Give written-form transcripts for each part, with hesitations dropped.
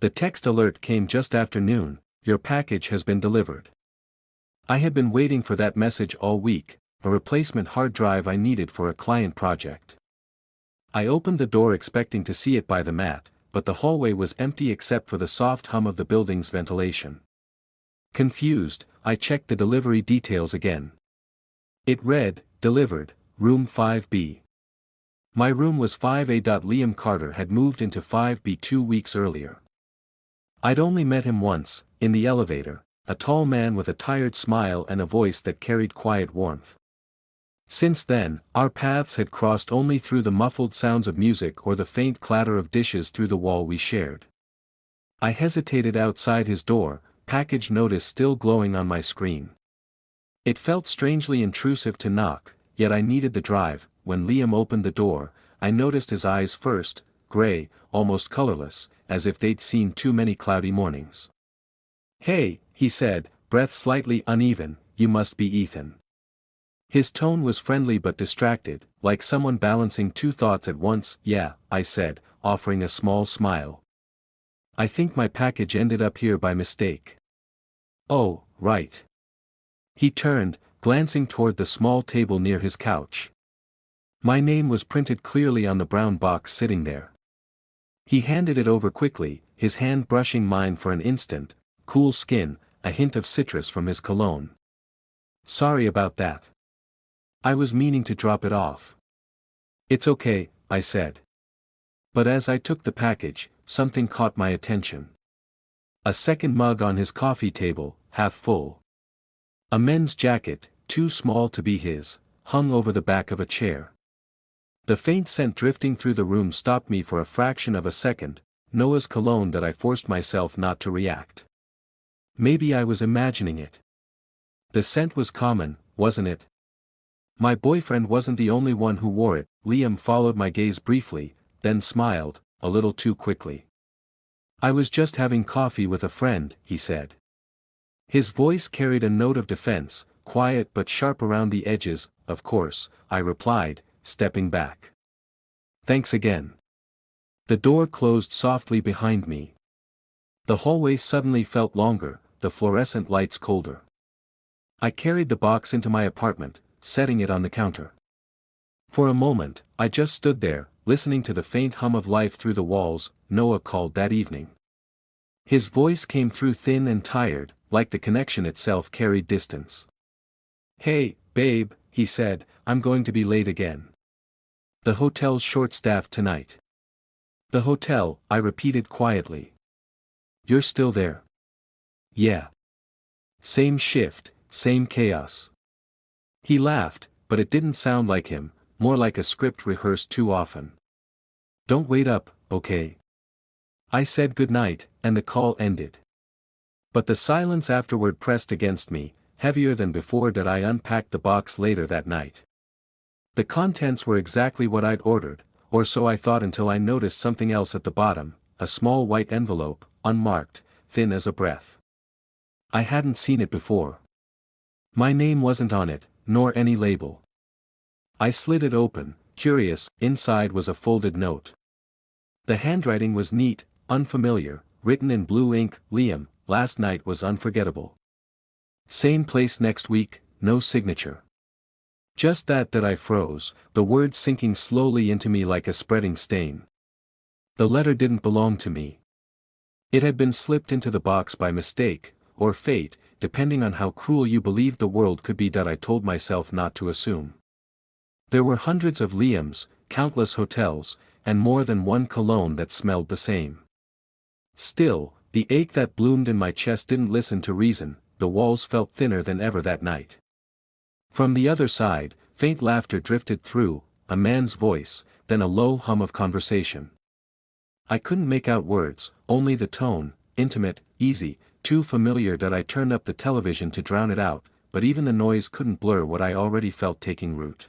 The text alert came just after noon. Your package has been delivered. I had been waiting for that message all week, a replacement hard drive I needed for a client project. I opened the door expecting to see it by the mat, but the hallway was empty except for the soft hum of the building's ventilation. Confused, I checked the delivery details again. It read, delivered, room 5B. My room was 5A. Liam Carter had moved into 5B 2 weeks earlier. I'd only met him once, in the elevator, a tall man with a tired smile and a voice that carried quiet warmth. Since then, our paths had crossed only through the muffled sounds of music or the faint clatter of dishes through the wall we shared. I hesitated outside his door, package notice still glowing on my screen. It felt strangely intrusive to knock, yet I needed the drive. When Liam opened the door, I noticed his eyes first, gray, almost colorless, as if they'd seen too many cloudy mornings. "Hey," he said, breath slightly uneven, "you must be Ethan." His tone was friendly but distracted, like someone balancing two thoughts at once. "Yeah," I said, offering a small smile. "I think my package ended up here by mistake." "Oh, right." He turned, glancing toward the small table near his couch. My name was printed clearly on the brown box sitting there. He handed it over quickly, his hand brushing mine for an instant, cool skin, a hint of citrus from his cologne. "Sorry about that. I was meaning to drop it off." "It's okay," I said. But as I took the package, something caught my attention. A second mug on his coffee table, half full. A men's jacket, too small to be his, hung over the back of a chair. The faint scent drifting through the room stopped me for a fraction of a second, Noah's cologne that I forced myself not to react. Maybe I was imagining it. The scent was common, wasn't it? My boyfriend wasn't the only one who wore it. Liam followed my gaze briefly, then smiled, a little too quickly. "I was just having coffee with a friend," he said. His voice carried a note of defense, quiet but sharp around the edges. "Of course," I replied, stepping back. "Thanks again." The door closed softly behind me. The hallway suddenly felt longer, the fluorescent lights colder. I carried the box into my apartment, setting it on the counter. For a moment, I just stood there, listening to the faint hum of life through the walls. Noah called that evening. His voice came through thin and tired, like the connection itself carried distance. "Hey, babe," he said, "I'm going to be late again. The hotel's short-staffed tonight." "The hotel," I repeated quietly. "You're still there?" "Yeah. Same shift, same chaos." He laughed, but it didn't sound like him, more like a script rehearsed too often. "Don't wait up, okay?" I said goodnight, and the call ended. But the silence afterward pressed against me, heavier than before. I unpacked the box later that night. The contents were exactly what I'd ordered, or so I thought until I noticed something else at the bottom, a small white envelope, unmarked, thin as a breath. I hadn't seen it before. My name wasn't on it, nor any label. I slid it open, curious. Inside was a folded note. The handwriting was neat, unfamiliar, written in blue ink. "Liam, last night was unforgettable. Same place next week, no signature." Just that I froze, the words sinking slowly into me like a spreading stain. The letter didn't belong to me. It had been slipped into the box by mistake, or fate, depending on how cruel you believed the world could be. I told myself not to assume. There were hundreds of Liams, countless hotels, and more than one cologne that smelled the same. Still, the ache that bloomed in my chest didn't listen to reason. The walls felt thinner than ever that night. From the other side, faint laughter drifted through, a man's voice, then a low hum of conversation. I couldn't make out words, only the tone, intimate, easy, too familiar. I turned up the television to drown it out, but even the noise couldn't blur what I already felt taking root.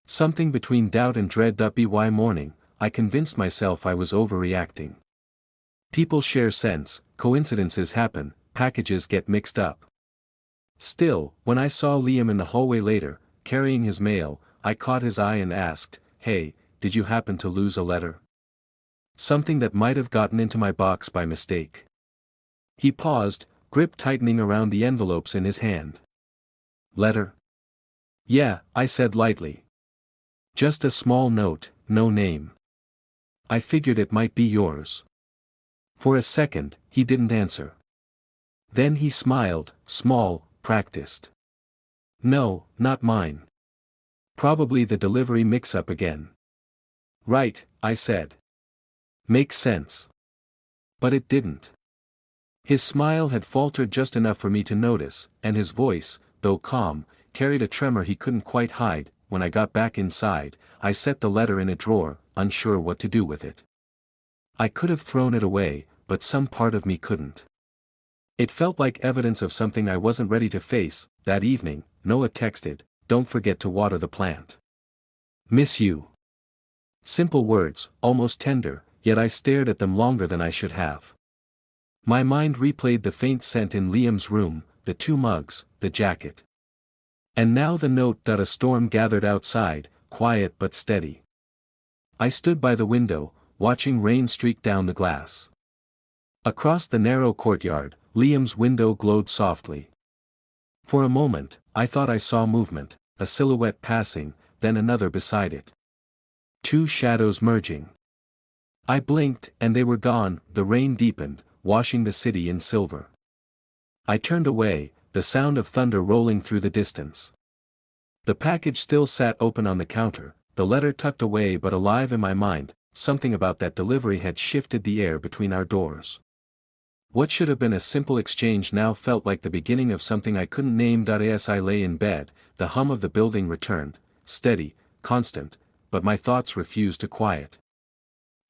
Something between doubt and dread. By morning, I convinced myself I was overreacting. People share sense, coincidences happen, packages get mixed up. Still, when I saw Liam in the hallway later, carrying his mail, I caught his eye and asked, "Hey, did you happen to lose a letter?" Something that might have gotten into my box by mistake. He paused, grip tightening around the envelopes in his hand. Letter? Yeah, I said lightly. Just a small note, no name. I figured it might be yours. For a second, he didn't answer. Then he smiled, small, practiced. No, not mine. Probably the delivery mix-up again. Right, I said. Makes sense. But it didn't. His smile had faltered just enough for me to notice, and his voice, though calm, carried a tremor he couldn't quite hide. When I got back inside, I set the letter in a drawer, unsure what to do with it. I could have thrown it away, but some part of me couldn't. It felt like evidence of something I wasn't ready to face. That evening, Noah texted, "Don't forget to water the plant. Miss you." Simple words, almost tender, yet I stared at them longer than I should have. My mind replayed the faint scent in Liam's room, the 2 mugs, the jacket. And now the note. A storm gathered outside, quiet but steady. I stood by the window, watching rain streak down the glass. Across the narrow courtyard, Liam's window glowed softly. For a moment, I thought I saw movement, a silhouette passing, then another beside it. 2 shadows merging. I blinked, and they were gone. The rain deepened, washing the city in silver. I turned away, the sound of thunder rolling through the distance. The package still sat open on the counter, the letter tucked away but alive in my mind. Something about that delivery had shifted the air between our doors. What should have been a simple exchange now felt like the beginning of something I couldn't name. As I lay in bed, the hum of the building returned, steady, constant, but my thoughts refused to quiet.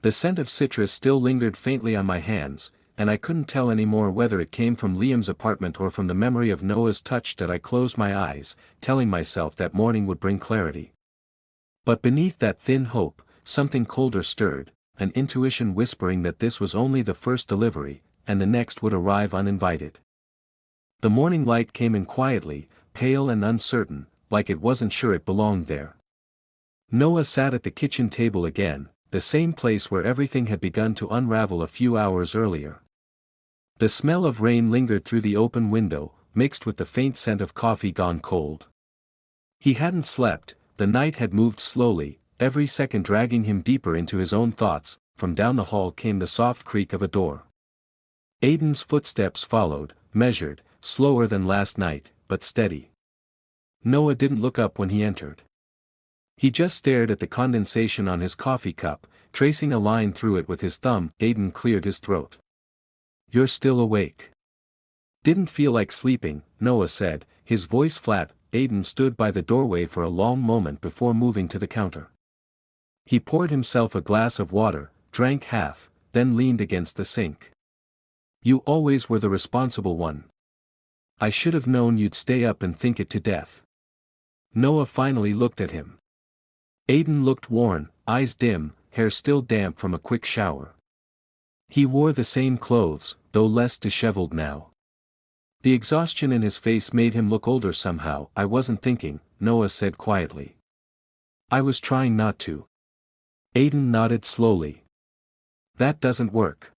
The scent of citrus still lingered faintly on my hands, and I couldn't tell anymore whether it came from Liam's apartment or from the memory of Noah's touch. I closed my eyes, telling myself that morning would bring clarity. But beneath that thin hope, something colder stirred, an intuition whispering that this was only the first delivery, and the next would arrive uninvited. The morning light came in quietly, pale and uncertain, like it wasn't sure it belonged there. Noah sat at the kitchen table again, the same place where everything had begun to unravel a few hours earlier. The smell of rain lingered through the open window, mixed with the faint scent of coffee gone cold. He hadn't slept, the night had moved slowly, every second dragging him deeper into his own thoughts. From down the hall came the soft creak of a door. Aiden's footsteps followed, measured, slower than last night, but steady. Noah didn't look up when he entered. He just stared at the condensation on his coffee cup, tracing a line through it with his thumb. Aiden cleared his throat. "You're still awake." "Didn't feel like sleeping," Noah said, his voice flat. Aiden stood by the doorway for a long moment before moving to the counter. He poured himself a glass of water, drank half, then leaned against the sink. "You always were the responsible one. I should have known you'd stay up and think it to death." Noah finally looked at him. Aiden looked worn, eyes dim, hair still damp from a quick shower. He wore the same clothes, though less disheveled now. The exhaustion in his face made him look older somehow. "I wasn't thinking," Noah said quietly. "I was trying not to." Aiden nodded slowly. "That doesn't work.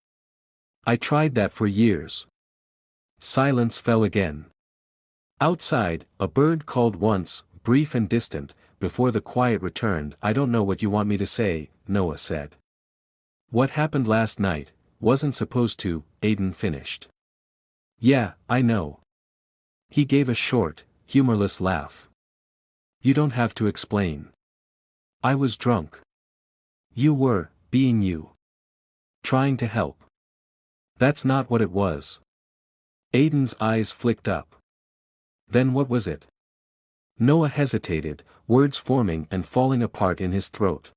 I tried that for years." Silence fell again. Outside, a bird called once, brief and distant, before the quiet returned. "I don't know what you want me to say," Noah said. "What happened last night wasn't supposed to," Aiden finished. "Yeah, I know." He gave a short, humorless laugh. "You don't have to explain. I was drunk. You were, being you. Trying to help." "That's not what it was." Aiden's eyes flicked up. "Then what was it?" Noah hesitated, words forming and falling apart in his throat.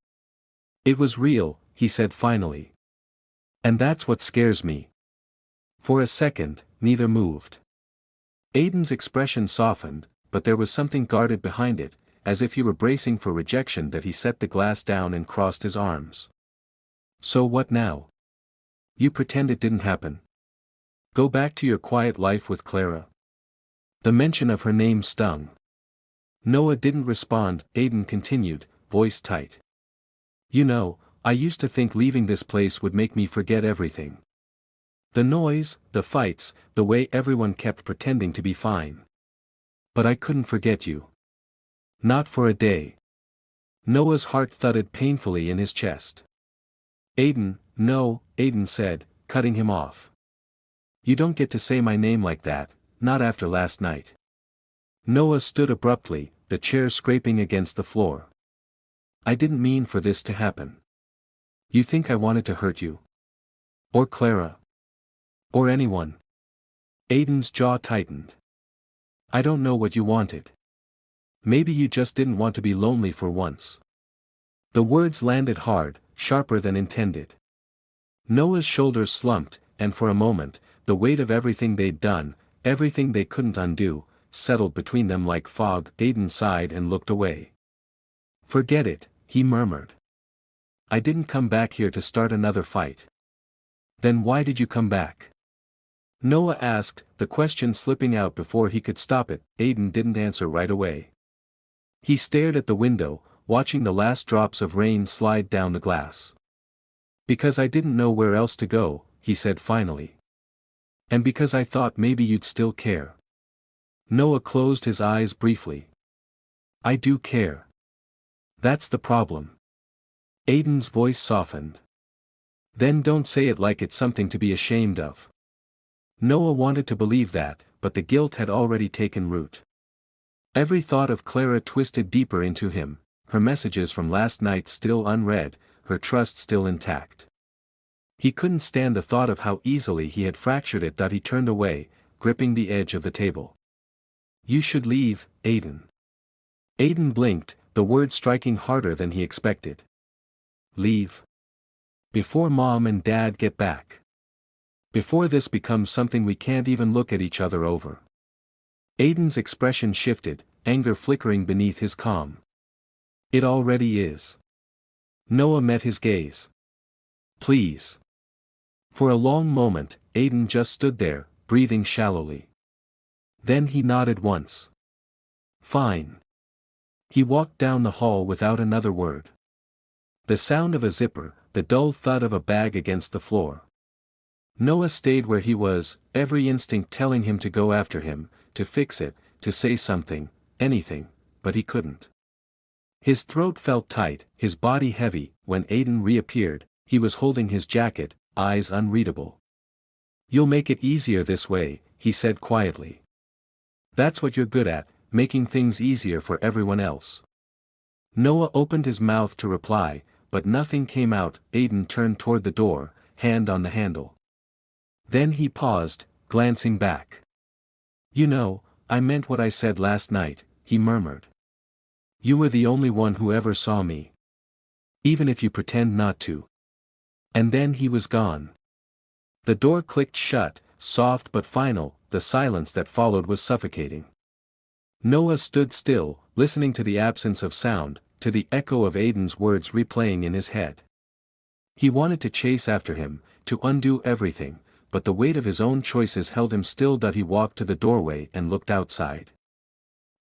"It was real," he said finally. "And that's what scares me." For a second, neither moved. Aiden's expression softened, but there was something guarded behind it, as if he were bracing for rejection. That he set the glass down and crossed his arms. "So what now? You pretend it didn't happen? Go back to your quiet life with Clara?" The mention of her name stung. Noah didn't respond. Aiden continued, voice tight. "You know, I used to think leaving this place would make me forget everything. The noise, the fights, the way everyone kept pretending to be fine. But I couldn't forget you. Not for a day. Noah's heart thudded painfully in his chest. Aiden, no, Aiden said, cutting him off. You don't get to say my name like that, not after last night. Noah stood abruptly, the chair scraping against the floor. I didn't mean for this to happen. You think I wanted to hurt you? Or Clara? Or anyone? Aiden's jaw tightened. I don't know what you wanted. Maybe you just didn't want to be lonely for once. The words landed hard, sharper than intended. Noah's shoulders slumped, and for a moment, the weight of everything they'd done, everything they couldn't undo, settled between them like fog. Aiden sighed and looked away. Forget it, he murmured. I didn't come back here to start another fight. Then why did you come back? Noah asked, the question slipping out before he could stop it. Aiden didn't answer right away. He stared at the window, watching the last drops of rain slide down the glass. Because I didn't know where else to go, he said finally. And because I thought maybe you'd still care. Noah closed his eyes briefly. I do care. That's the problem. Aiden's voice softened. Then don't say it like it's something to be ashamed of. Noah wanted to believe that, but the guilt had already taken root. Every thought of Clara twisted deeper into him, her messages from last night still unread, her trust still intact. He couldn't stand the thought of how easily he had fractured it. He turned away, gripping the edge of the table. You should leave, Aiden. Aiden blinked, the word striking harder than he expected. Leave. Before Mom and Dad get back. Before this becomes something we can't even look at each other over. Aiden's expression shifted, anger flickering beneath his calm. It already is. Noah met his gaze. Please. For a long moment, Aiden just stood there, breathing shallowly. Then he nodded once. Fine. He walked down the hall without another word. The sound of a zipper, the dull thud of a bag against the floor. Noah stayed where he was, every instinct telling him to go after him, to fix it, to say something, anything, but he couldn't. His throat felt tight, his body heavy. When Aiden reappeared, he was holding his jacket, eyes unreadable. You'll make it easier this way, he said quietly. That's what you're good at, making things easier for everyone else. Noah opened his mouth to reply, but nothing came out. Aiden turned toward the door, hand on the handle. Then he paused, glancing back. You know, I meant what I said last night, he murmured. You were the only one who ever saw me. Even if you pretend not to. And then he was gone. The door clicked shut, soft but final. The silence that followed was suffocating. Noah stood still, listening to the absence of sound, to the echo of Aiden's words replaying in his head. He wanted to chase after him, to undo everything, but the weight of his own choices held him still. He walked to the doorway and looked outside.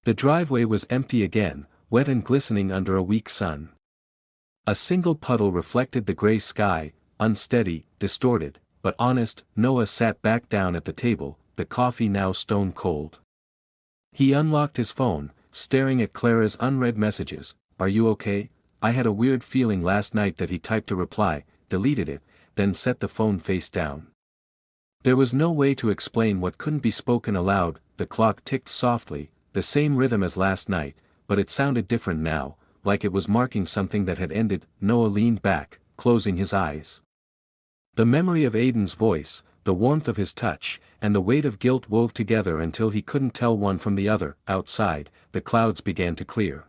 The driveway was empty again, wet and glistening under a weak sun. A single puddle reflected the gray sky, unsteady, distorted, but honest. Noah sat back down at the table, the coffee now stone cold. He unlocked his phone, staring at Clara's unread messages. Are you okay? I had a weird feeling last night. He typed a reply, deleted it, then set the phone face down. There was no way to explain what couldn't be spoken aloud. The clock ticked softly, the same rhythm as last night, but it sounded different now, like it was marking something that had ended. Noah leaned back, closing his eyes. The memory of Aiden's voice, the warmth of his touch, and the weight of guilt wove together until he couldn't tell one from the other. Outside, the clouds began to clear.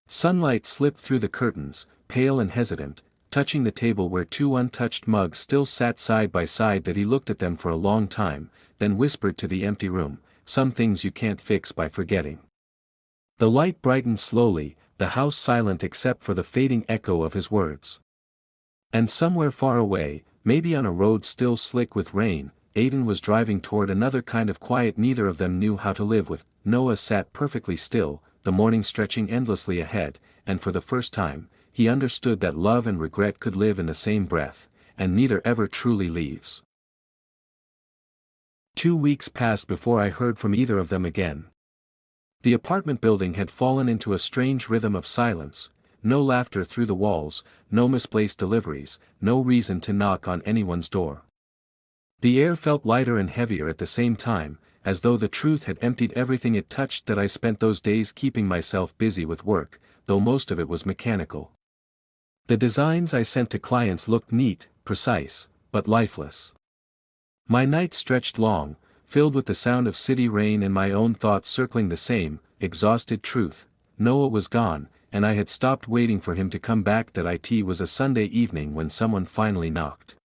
Sunlight slipped through the curtains, pale and hesitant, touching the table where two untouched mugs still sat side by side. He looked at them for a long time, then whispered to the empty room, some things you can't fix by forgetting. The light brightened slowly, the house silent except for the fading echo of his words. And somewhere far away, maybe on a road still slick with rain, Aiden was driving toward another kind of quiet neither of them knew how to live with. Noah sat perfectly still, the morning stretching endlessly ahead, and for the first time, he understood that love and regret could live in the same breath, and neither ever truly leaves. 2 weeks passed before I heard from either of them again. The apartment building had fallen into a strange rhythm of silence, no laughter through the walls, no misplaced deliveries, no reason to knock on anyone's door. The air felt lighter and heavier at the same time, as though the truth had emptied everything it touched. That I spent those days keeping myself busy with work, though most of it was mechanical. The designs I sent to clients looked neat, precise, but lifeless. My nights stretched long, filled with the sound of city rain and my own thoughts circling the same, exhausted truth. Noah was gone, and I had stopped waiting for him to come back. That it was a Sunday evening when someone finally knocked.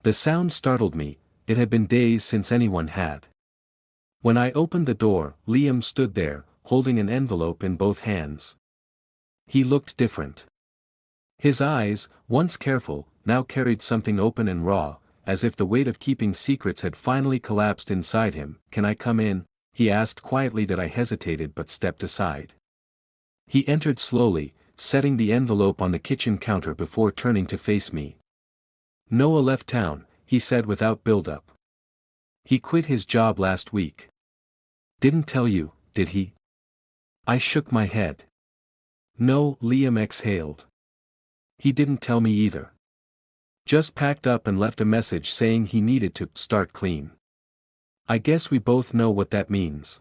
The sound startled me. It had been days since anyone had. When I opened the door, Liam stood there, holding an envelope in both hands. He looked different. His eyes, once careful, now carried something open and raw, as if the weight of keeping secrets had finally collapsed inside him. "Can I come in?" he asked quietly. That I hesitated but stepped aside. He entered slowly, setting the envelope on the kitchen counter before turning to face me. "Noah left town," he said without build-up. "He quit his job last week." "Didn't tell you, did he?" I shook my head. "No," Liam exhaled. "He didn't tell me either. Just packed up and left a message saying he needed to start clean. I guess we both know what that means."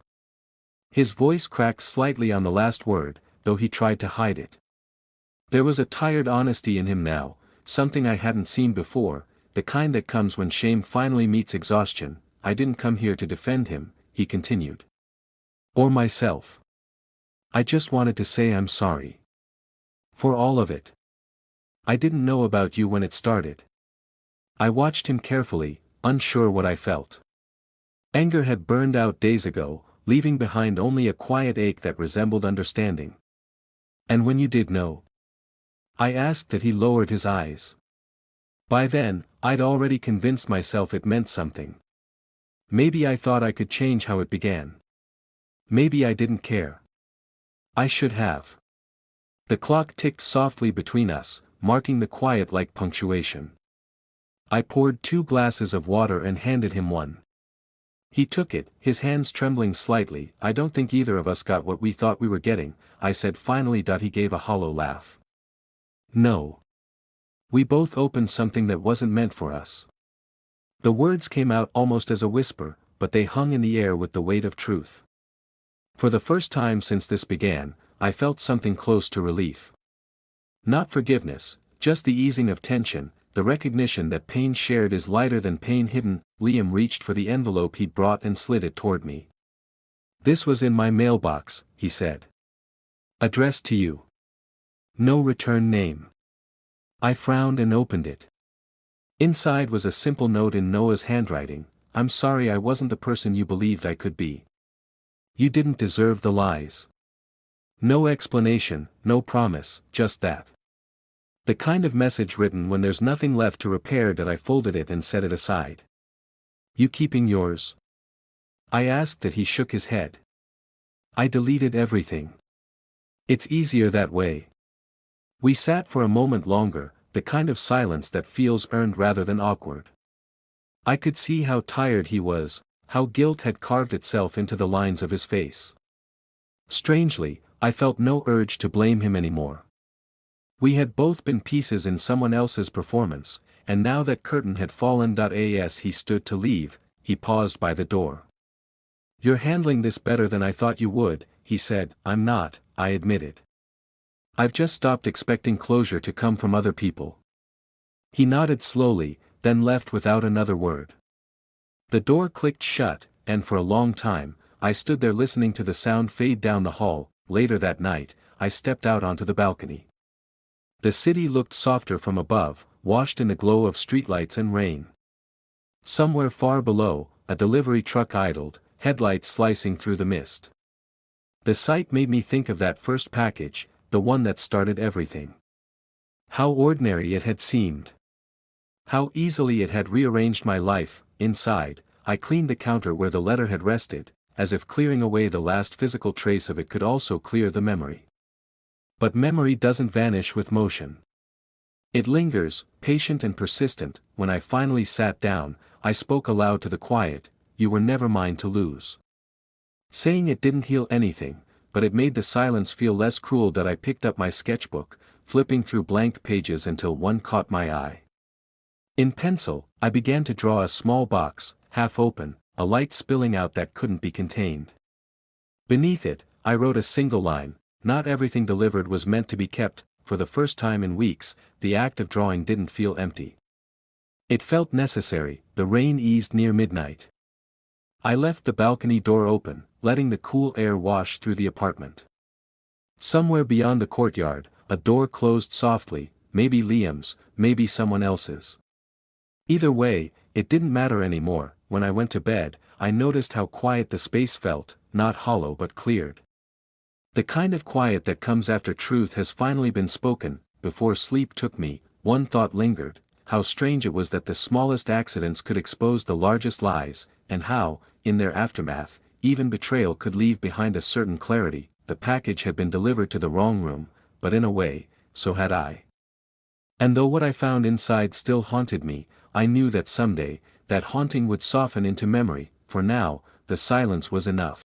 His voice cracked slightly on the last word, though he tried to hide it. There was a tired honesty in him now, something I hadn't seen before, the kind that comes when shame finally meets exhaustion. "I didn't come here to defend him," he continued. "Or myself. I just wanted to say I'm sorry. For all of it. I didn't know about you when it started." I watched him carefully, unsure what I felt. Anger had burned out days ago, leaving behind only a quiet ache that resembled understanding. "And when you did know?" I asked. That he lowered his eyes. By then, I'd already convinced myself it meant something. Maybe I thought I could change how it began. Maybe I didn't care. I should have. The clock ticked softly between us, marking the quiet like punctuation. I poured 2 glasses of water and handed him one. He took it, his hands trembling slightly. "I don't think either of us got what we thought we were getting," I said finally. He gave a hollow laugh. "No. We both opened something that wasn't meant for us." The words came out almost as a whisper, but they hung in the air with the weight of truth. For the first time since this began, I felt something close to relief. Not forgiveness, just the easing of tension, the recognition that pain shared is lighter than pain hidden. Liam reached for the envelope he'd brought and slid it toward me. "This was in my mailbox," he said. "Addressed to you. No return name." I frowned and opened it. Inside was a simple note in Noah's handwriting. "I'm sorry I wasn't the person you believed I could be. You didn't deserve the lies." No explanation, no promise, just that. The kind of message written when there's nothing left to repair. That I folded it and set it aside. "You keeping yours?" I asked. That he shook his head. "I deleted everything. It's easier that way." We sat for a moment longer, the kind of silence that feels earned rather than awkward. I could see how tired he was, how guilt had carved itself into the lines of his face. Strangely, I felt no urge to blame him anymore. We had both been pieces in someone else's performance, and now that curtain had fallen. As he stood to leave, he paused by the door. "You're handling this better than I thought you would," he said. "I'm not," I admitted. "I've just stopped expecting closure to come from other people." He nodded slowly, then left without another word. The door clicked shut, and for a long time, I stood there listening to the sound fade down the hall. Later that night, I stepped out onto the balcony. The city looked softer from above, washed in the glow of streetlights and rain. Somewhere far below, a delivery truck idled, headlights slicing through the mist. The sight made me think of that first package, the one that started everything. How ordinary it had seemed. How easily it had rearranged my life. Inside, I cleaned the counter where the letter had rested, as if clearing away the last physical trace of it could also clear the memory. But memory doesn't vanish with motion. It lingers, patient and persistent. When I finally sat down, I spoke aloud to the quiet, "You were never mine to lose." Saying it didn't heal anything, but it made the silence feel less cruel. That I picked up my sketchbook, flipping through blank pages until one caught my eye. In pencil, I began to draw a small box, half open, a light spilling out that couldn't be contained. Beneath it, I wrote a single line, "Not everything delivered was meant to be kept." For the first time in weeks, the act of drawing didn't feel empty. It felt necessary. The rain eased near midnight. I left the balcony door open, letting the cool air wash through the apartment. Somewhere beyond the courtyard, a door closed softly, maybe Liam's, maybe someone else's. Either way, it didn't matter anymore. When I went to bed, I noticed how quiet the space felt, not hollow but cleared. The kind of quiet that comes after truth has finally been spoken. Before sleep took me, one thought lingered: how strange it was that the smallest accidents could expose the largest lies, and how, in their aftermath, even betrayal could leave behind a certain clarity. The package had been delivered to the wrong room, but in a way, so had I. And though what I found inside still haunted me, I knew that someday, that haunting would soften into memory. For now, the silence was enough.